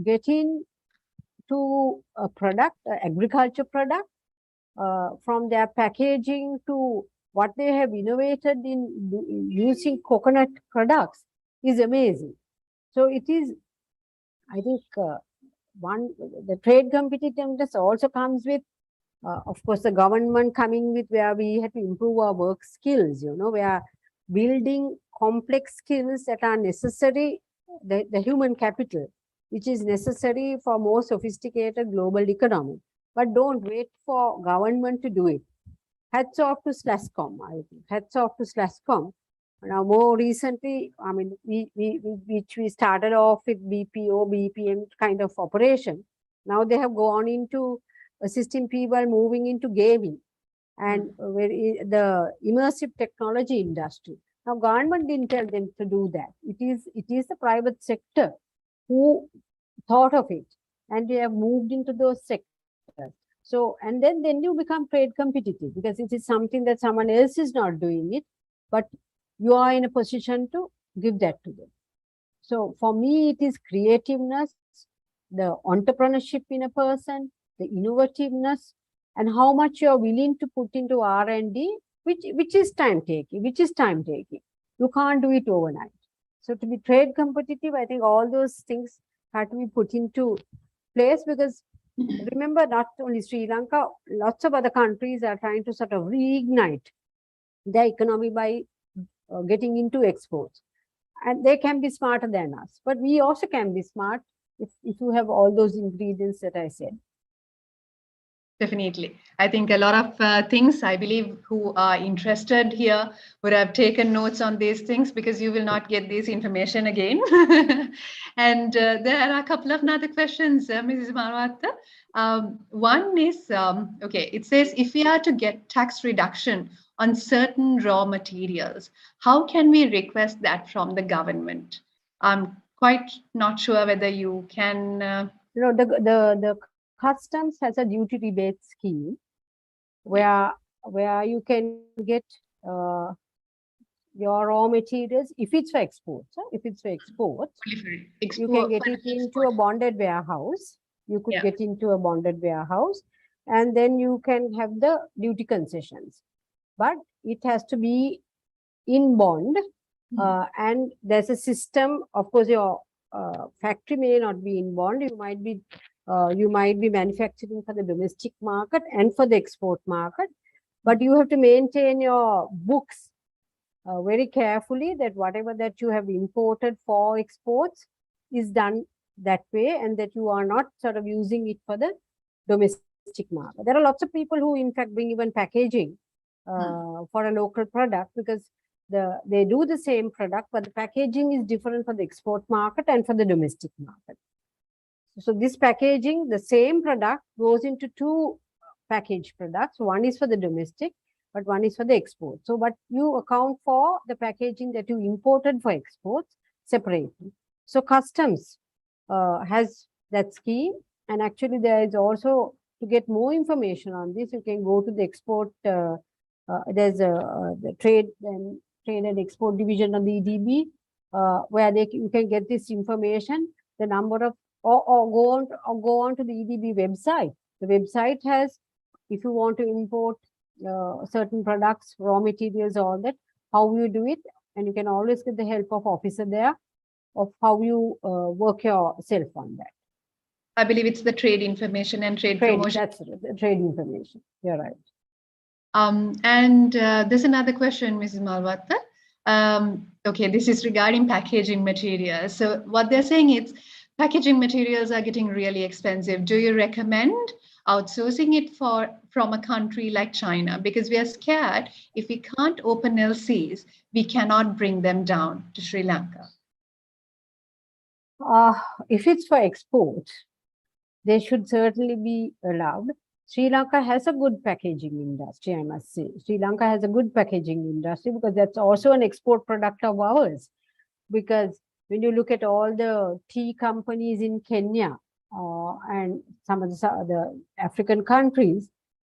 get in to a product, agriculture product, from their packaging to what they have innovated in using coconut products is amazing. So it is, I think, the trade competitiveness also comes with, of course, the government coming with where we have to improve our work skills. We are building complex skills that are necessary, the human capital, which is necessary for more sophisticated global economy. But don't wait for government to do it. Hats off to SLASCOM, I think. Hats off to SLASCOM. Now, more recently, I mean, we started off with BPO, BPM kind of operation. Now they have gone into assisting people moving into gaming and the immersive technology industry. Now, government didn't tell them to do that. It is the private sector who thought of it, and they have moved into those sectors. So, and then you become trade competitive because it is something that someone else is not doing it, but you are in a position to give that to them. So for me, it is creativeness, the entrepreneurship in a person, the innovativeness, and how much you are willing to put into R&D, which is time taking. You can't do it overnight. So to be trade competitive, I think all those things have to be put into place, because remember, not only Sri Lanka, lots of other countries are trying to sort of reignite their economy by getting into exports. And they can be smarter than us. But we also can be smart if you have all those ingredients that I said. Definitely. I think a lot of things, I believe, who are interested here would have taken notes on these things, because you will not get this information again. And there are a couple of other questions, Mrs. Malwatte. One is, okay, it says, if we are to get tax reduction on certain raw materials, how can we request that from the government? I'm quite not sure whether you can... the Customs has a duty rebate scheme where you can get your raw materials, if it's for exports. You can get it into a bonded warehouse. You could get into a bonded warehouse, and then you can have the duty concessions. But it has to be in bond, and there's a system. Of course, your factory may not be in bond. You might be manufacturing for the domestic market and for the export market, but you have to maintain your books very carefully, that whatever that you have imported for exports is done that way, and that you are not sort of using it for the domestic market. There are lots of people who in fact bring even packaging for a local product, because they do the same product, but the packaging is different for the export market and for the domestic market. So this packaging, the same product goes into two packaged products. One is for the domestic, but one is for the export. So, but you account for the packaging that you imported for exports separately. So Customs has that scheme, and actually there is also, to get more information on this, you can go to the export There's the trade and export division of the EDB, where you can get this information, the number of, or go on to the EDB website. The website has, if you want to import certain products, raw materials, all that, how you do it, and you can always get the help of officer there of how you work yourself on that. I believe it's the trade information and trade promotion. That's the trade information. You're right. And there's another question, Mrs. Malwatte. Okay, this is regarding packaging materials. So what they're saying is packaging materials are getting really expensive. Do you recommend outsourcing it from a country like China? Because we are scared if we can't open LCs, we cannot bring them down to Sri Lanka. If it's for export, they should certainly be allowed. Sri Lanka has a good packaging industry, I must say. Sri Lanka has a good packaging industry because that's also an export product of ours. Because when you look at all the tea companies in Kenya and some of the African countries,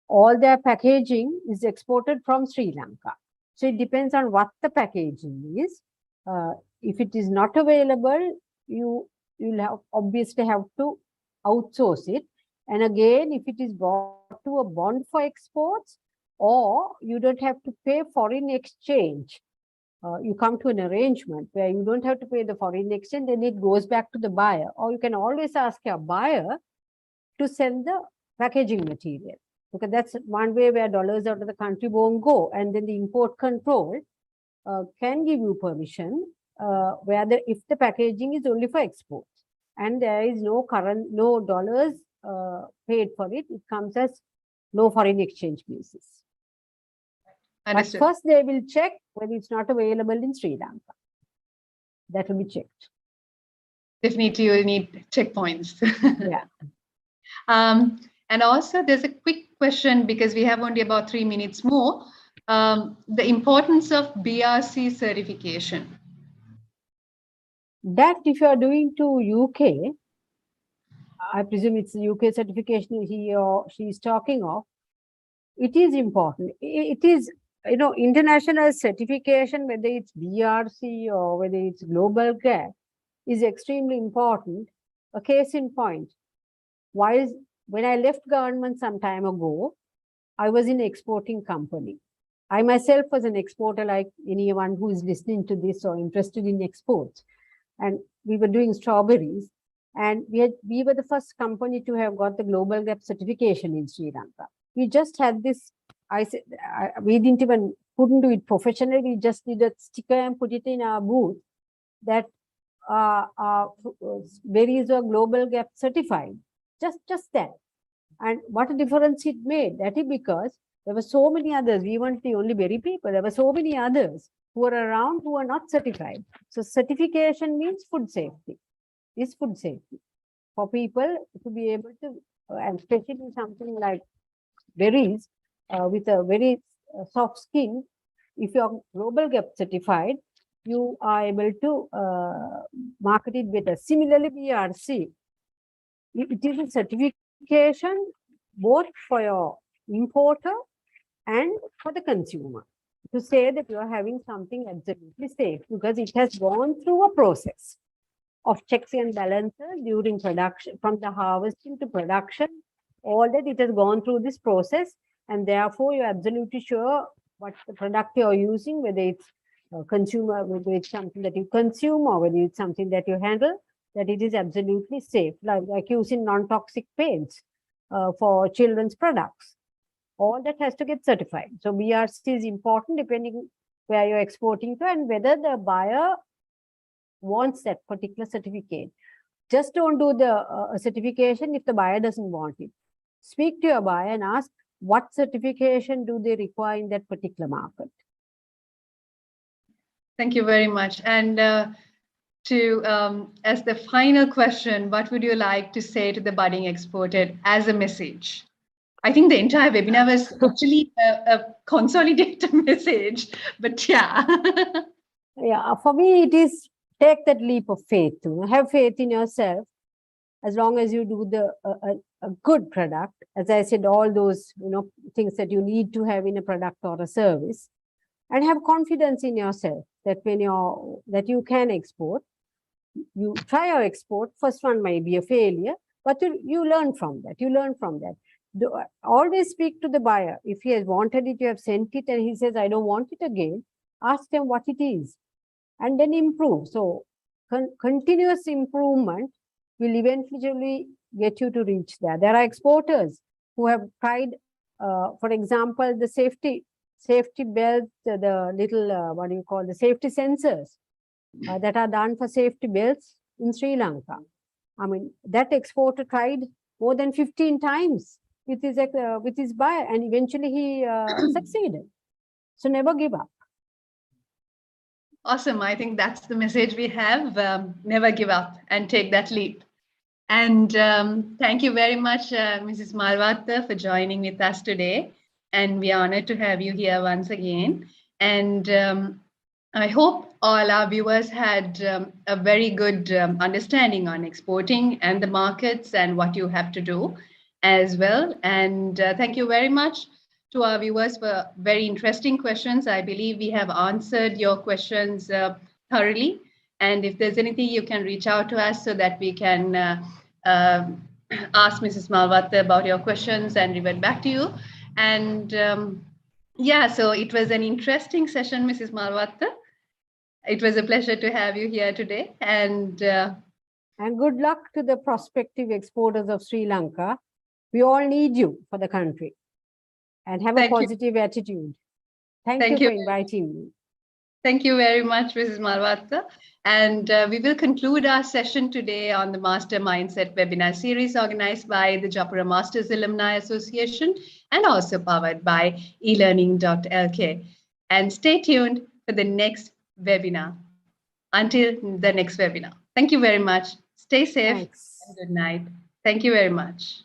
all their packaging is exported from Sri Lanka. So it depends on what the packaging is. If it is not available, you'll obviously have to outsource it. And again, if it is brought to a bond for exports, or you don't have to pay foreign exchange, you come to an arrangement where you don't have to pay the foreign exchange, then it goes back to the buyer. Or you can always ask your buyer to send the packaging material, because that's one way where dollars out of the country won't go. And then the import control can give you permission if the packaging is only for exports and there is no dollars paid for it, it comes as no foreign exchange basis. But first they will check whether it's not available in Sri Lanka. That will be checked. Definitely you will need checkpoints. Yeah. And also there's a quick question because we have only about 3 minutes more. The importance of BRC certification. That if you are doing to UK, I presume it's the UK certification he or she is talking of, it is important. It is, international certification, whether it's BRC or whether it's global gap, is extremely important. A case in point, when I left government some time ago, I was in an exporting company. I myself was an exporter, like anyone who is listening to this or interested in exports. And we were doing strawberries. And we were the first company to have got the Global Gap certification in Sri Lanka. We just had this, we couldn't do it professionally. We just did a sticker and put it in our booth that berries were Global Gap certified. Just that. And what a difference it made. That is because there were so many others. We weren't the only berry people. There were so many others who were around who were not certified. So certification means food safety. Is food safety for people to be able to, and especially something like berries with a very soft skin. If you're Global Gap certified, you are able to market it better. Similarly, BRC, it is a certification both for your importer and for the consumer to say that you are having something absolutely safe, because it has gone through a process of checks and balances during production, from the harvesting to production, all that it has gone through this process, and therefore you're absolutely sure what the product you're using, whether it's consumer, whether it's something that you consume or whether it's something that you handle, that it is absolutely safe, like using non-toxic paints for children's products. All that has to get certified. So BRC is important depending where you're exporting to and whether the buyer wants that particular certificate. Just don't do the certification if the buyer doesn't want it. Speak to your buyer and ask what certification do they require in that particular market. Thank you very much. And as the final question, what would you like to say to the budding exporter as a message? I think the entire webinar was actually a consolidated message, but yeah. Yeah, for me, it is take that leap of faith. Have faith in yourself as long as you do a good product. As I said, all those things that you need to have in a product or a service, and have confidence in yourself that that you can export. You try your export. First one might be a failure, but you learn from that. You learn from that. Always speak to the buyer. If he has wanted it, you have sent it, and he says, I don't want it again. Ask them what it is, and then improve. So continuous improvement will eventually get you to reach there. There are exporters who have tried, for example, the safety belt, the little, the safety sensors that are done for safety belts in Sri Lanka. I mean, that exporter tried more than 15 times with his buyer, and eventually he succeeded. So never give up. Awesome. I think that's the message we have. Never give up and take that leap. And thank you very much, Mrs. Malwatte, for joining with us today. And we are honored to have you here once again. And I hope all our viewers had a very good understanding on exporting and the markets and what you have to do as well. And thank you very much to our viewers for very interesting questions. I believe we have answered your questions thoroughly. And if there's anything, you can reach out to us so that we can ask Mrs. Malwatte about your questions and revert back to you. And yeah, so it was an interesting session, Mrs. Malwatte. It was a pleasure to have you here today. And good luck to the prospective exporters of Sri Lanka. We all need you for the country. And have a positive attitude. Thank you for inviting me. Thank you very much, Mrs. Malwatte. And we will conclude our session today on the Master Mindset webinar series organized by the Japura Masters Alumni Association and also powered by Elearning.lk. And stay tuned for the next webinar. Until the next webinar. Thank you very much. Stay safe. Thanks. And good night. Thank you very much.